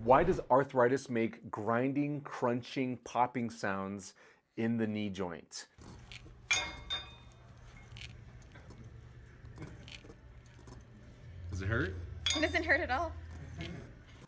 Why does arthritis make grinding, crunching, popping sounds in the knee joint? Does it hurt? It doesn't hurt at all.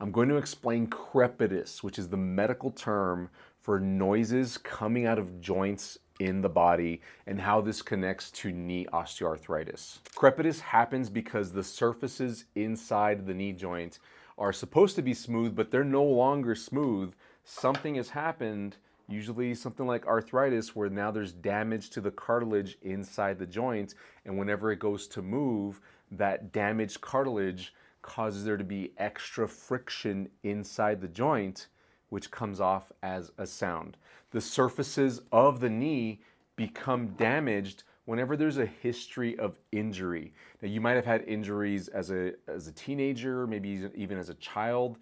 I'm going to explain crepitus, which is the medical term for noises coming out of joints in the body and how this connects to knee osteoarthritis. Crepitus happens because the surfaces inside the knee joint are supposed to be smooth, but they're no longer smooth. Something has happened, usually something like arthritis, where now there's damage to the cartilage inside the joint, and whenever it goes to move, that damaged cartilage causes there to be extra friction inside the joint, which comes off as a sound. The surfaces of the knee become damaged whenever there's a history of injury. Now, you might have had injuries as a teenager, maybe even as a child.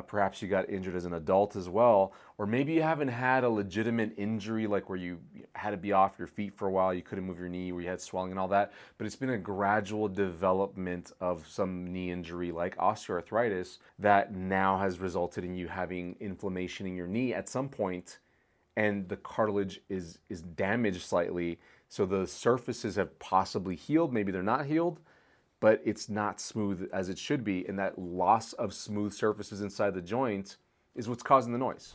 Perhaps you got injured as an adult as well. Or maybe you haven't had a legitimate injury like where you had to be off your feet for a while, you couldn't move your knee, where you had swelling and all that, but it's been a gradual development of some knee injury like osteoarthritis that now has resulted in you having inflammation in your knee at some point, and the cartilage is damaged slightly. So the surfaces have possibly healed, maybe they're not healed, but it's not smooth as it should be. And that loss of smooth surfaces inside the joint is what's causing the noise.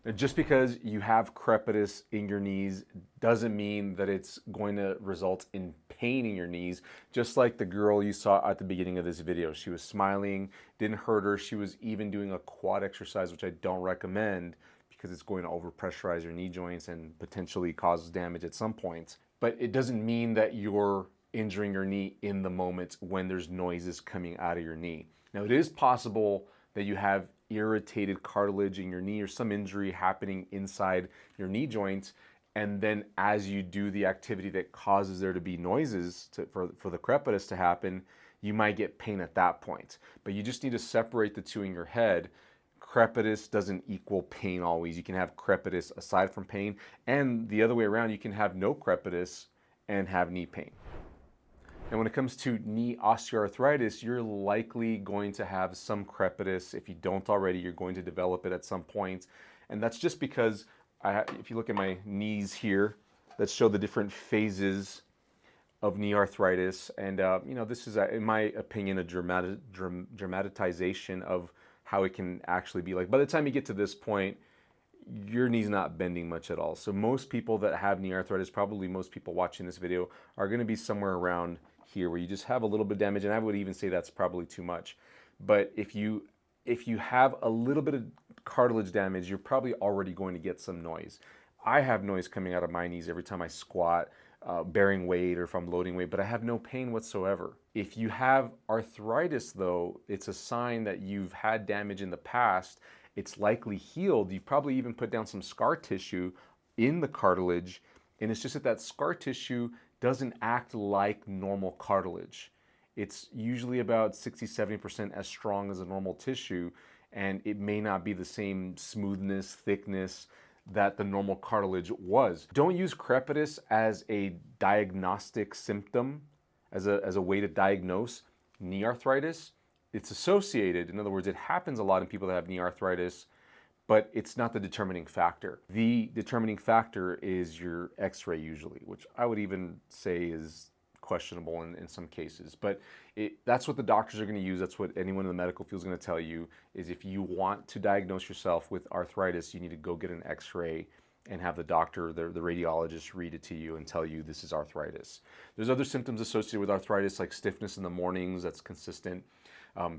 Now, just because you have crepitus in your knees doesn't mean that it's going to result in pain in your knees. Just like the girl you saw at the beginning of this video, she was smiling, didn't hurt her. She was even doing a quad exercise, which I don't recommend because it's going to overpressurize your knee joints and potentially cause damage at some point. But it doesn't mean that you're injuring your knee in the moment when there's noises coming out of your knee. Now, it is possible that you have irritated cartilage in your knee or some injury happening inside your knee joint, and then as you do the activity that causes there to be noises for the crepitus to happen, you might get pain at that point. But you just need to separate the two in your head. Crepitus doesn't equal pain always. You can have crepitus aside from pain, and the other way around, you can have no crepitus and have knee pain. And when it comes to knee osteoarthritis, you're likely going to have some crepitus. If you don't already, you're going to develop it at some point. And that's just because, if you look at my knees here, that show the different phases of knee arthritis. And this is, in my opinion, a dramatization of how it can actually be. Like, by the time you get to this point, your knee's not bending much at all. So most people that have knee arthritis, probably most people watching this video, are going to be somewhere around here where you just have a little bit of damage, and I would even say that's probably too much. But if you have a little bit of cartilage damage, you're probably already going to get some noise. I have noise coming out of my knees every time I squat, bearing weight, or if I'm loading weight, but I have no pain whatsoever. If you have arthritis though, it's a sign that you've had damage in the past. It's likely healed. You've probably even put down some scar tissue in the cartilage, and it's just that scar tissue doesn't act like normal cartilage. It's usually about 60-70% as strong as a normal tissue, and it may not be the same smoothness, thickness that the normal cartilage was. Don't use crepitus as a diagnostic symptom, as a way to diagnose knee arthritis. It's associated, in other words, it happens a lot in people that have knee arthritis, but it's not the determining factor. The determining factor is your x-ray usually, which I would even say is questionable in some cases. But that's what the doctors are going to use. That's what anyone in the medical field is going to tell you, is if you want to diagnose yourself with arthritis, you need to go get an x-ray and have the doctor, the radiologist, read it to you and tell you this is arthritis. There's other symptoms associated with arthritis, like stiffness in the mornings, that's consistent.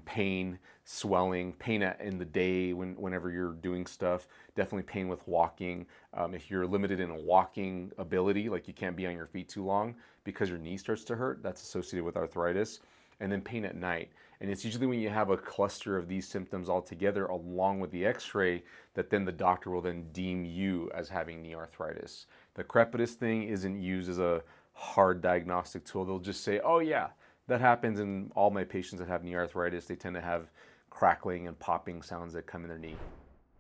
Pain, swelling, pain in the day whenever you're doing stuff, definitely pain with walking. If you're limited in a walking ability, like you can't be on your feet too long because your knee starts to hurt, that's associated with arthritis. And then pain at night. And it's usually when you have a cluster of these symptoms all together along with the x-ray that then the doctor will then deem you as having knee arthritis. The crepitus thing isn't used as a hard diagnostic tool. They'll just say, oh yeah, that happens in all my patients that have knee arthritis. They tend to have crackling and popping sounds that come in their knee.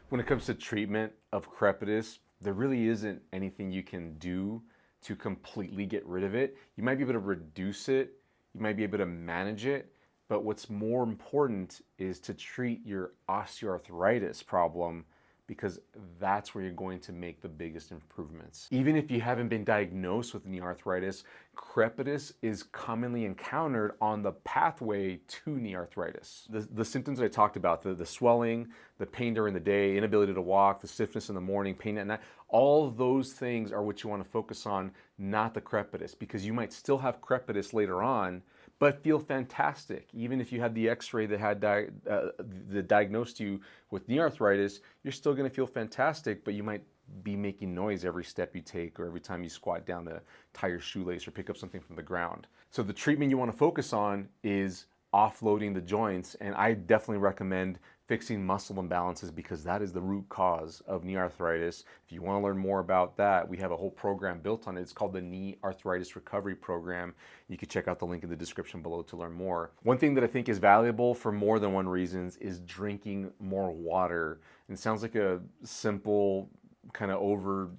When it comes to treatment of crepitus, there really isn't anything you can do to completely get rid of it. You might be able to reduce it. You might be able to manage it, But what's more important is to treat your osteoarthritis problem, because that's where you're going to make the biggest improvements. Even if you haven't been diagnosed with knee arthritis, crepitus is commonly encountered on the pathway to knee arthritis. The symptoms that I talked about, the swelling, the pain during the day, inability to walk, the stiffness in the morning, pain at night, all those things are what you want to focus on, not the crepitus, because you might still have crepitus later on, but feel fantastic. Even if you had the x-ray that had that diagnosed you with knee arthritis, you're still gonna feel fantastic, but you might be making noise every step you take or every time you squat down to tie your shoelace or pick up something from the ground. So the treatment you wanna focus on is offloading the joints, and I definitely recommend fixing muscle imbalances, because that is the root cause of knee arthritis. If you want to learn more about that, we have a whole program built on it. It's called the Knee Arthritis Recovery Program. You can check out the link in the description below to learn more. One thing that I think is valuable for more than one reason is drinking more water. And it sounds like a simple, kind of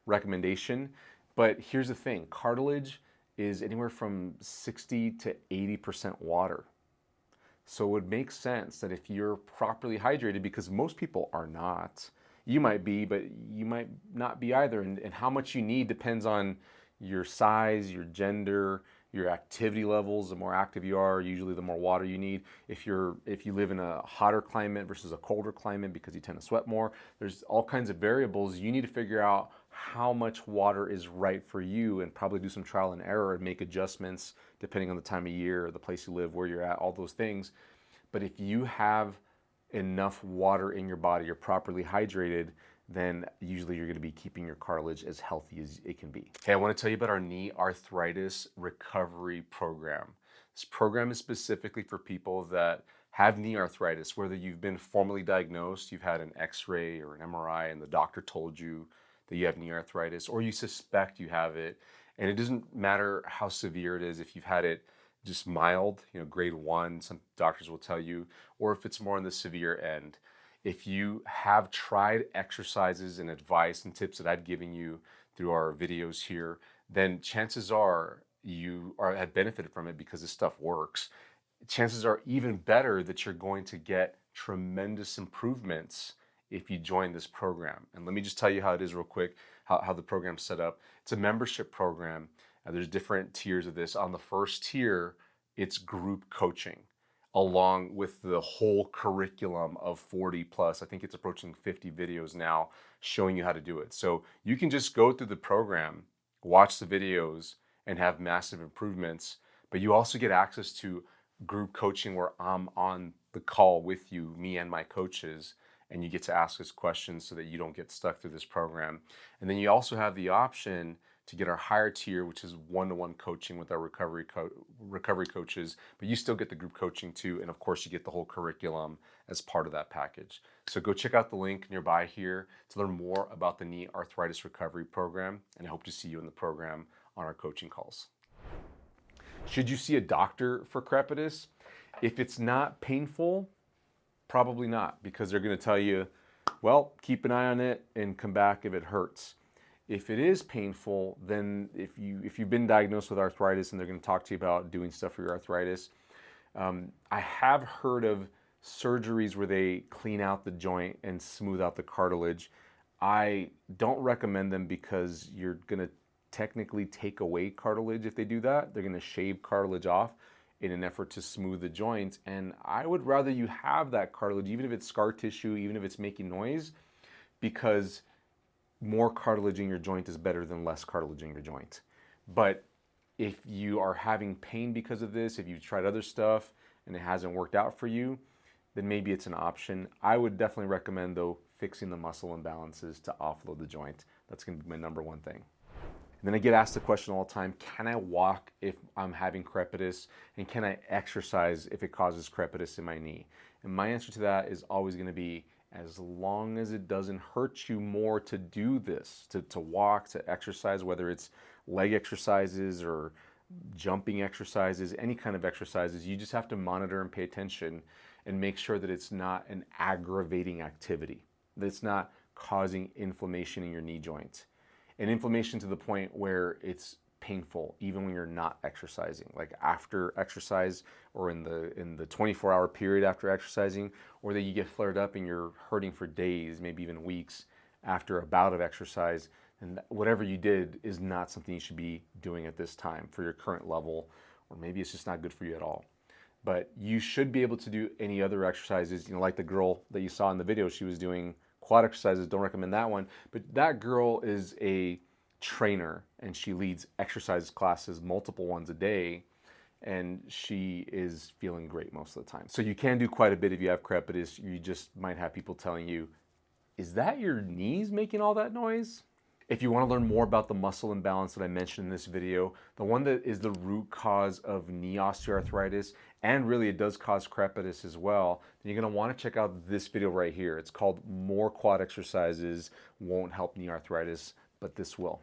recommendation, but here's the thing: cartilage is anywhere from 60 to 80% water. So it would make sense that if you're properly hydrated, because most people are not, you might be, but you might not be either. And how much you need depends on your size, your gender, your activity levels. The more active you are, usually the more water you need. If you live in a hotter climate versus a colder climate, because you tend to sweat more, there's all kinds of variables. You need to figure out how much water is right for you, and probably do some trial and error and make adjustments depending on the time of year, the place you live, where you're at, all those things. But if you have enough water in your body, you're properly hydrated, then usually you're going to be keeping your cartilage as healthy as it can be. Hey, I want to tell you about our Knee Arthritis Recovery Program. This program is specifically for people that have knee arthritis, whether you've been formally diagnosed, you've had an x-ray or an MRI, and the doctor told you that you have knee arthritis, or you suspect you have it. And it doesn't matter how severe it is, if you've had it just mild, grade 1, some doctors will tell you, or if it's more on the severe end. If you have tried exercises and advice and tips that I've given you through our videos here, then chances are you have benefited from it, because this stuff works. Chances are even better that you're going to get tremendous improvements if you join this program. And let me just tell you how it is real quick, how the program's set up. It's a membership program. There's different tiers of this. On the first tier, it's group coaching, along with the whole curriculum of 40 plus. I think it's approaching 50 videos now showing you how to do it. So you can just go through the program, watch the videos, and have massive improvements. But you also get access to group coaching, where I'm on the call with you, me and my coaches, and you get to ask us questions so that you don't get stuck through this program. And then you also have the option to get our higher tier, which is one-to-one coaching with our recovery coaches, but you still get the group coaching too. And of course you get the whole curriculum as part of that package. So go check out the link nearby here to learn more about the Knee Arthritis Recovery Program. And I hope to see you in the program on our coaching calls. Should you see a doctor for crepitus? If it's not painful, probably not, because they're going to tell you, well, keep an eye on it and come back if it hurts. If it is painful, then if you've been diagnosed with arthritis and they're going to talk to you about doing stuff for your arthritis, I have heard of surgeries where they clean out the joint and smooth out the cartilage. I don't recommend them, because you're going to technically take away cartilage if they do that. They're going to shave cartilage off in an effort to smooth the joint. And I would rather you have that cartilage, even if it's scar tissue, even if it's making noise, because more cartilage in your joint is better than less cartilage in your joint. But if you are having pain because of this, if you've tried other stuff and it hasn't worked out for you, then maybe it's an option. I would definitely recommend, though, fixing the muscle imbalances to offload the joint. That's going to be my number one thing. And then I get asked the question all the time, can I walk if I'm having crepitus? And can I exercise if it causes crepitus in my knee? And my answer to that is always going to be, as long as it doesn't hurt you more to do this, to walk, to exercise, whether it's leg exercises or jumping exercises, any kind of exercises, you just have to monitor and pay attention and make sure that it's not an aggravating activity, that it's not causing inflammation in your knee joint. And inflammation to the point where it's painful even when you're not exercising, like after exercise or in the 24-hour period after exercising, or that you get flared up and you're hurting for days, maybe even weeks after a bout of exercise, and whatever you did is not something you should be doing at this time for your current level, or maybe it's just not good for you at all. But you should be able to do any other exercises, you know, like the girl that you saw in the video, she was doing quad exercises. Don't recommend that one, but that girl is a trainer and she leads exercise classes, multiple ones a day, and she is feeling great most of the time. So you can do quite a bit if you have crepitus. You just might have people telling you, is that your knees making all that noise? If you want to learn more about the muscle imbalance that I mentioned in this video, the one that is the root cause of knee osteoarthritis, and really it does cause crepitus as well, then you're going to want to check out this video right here. It's called More Quad Exercises Won't Help Knee Arthritis, but this will.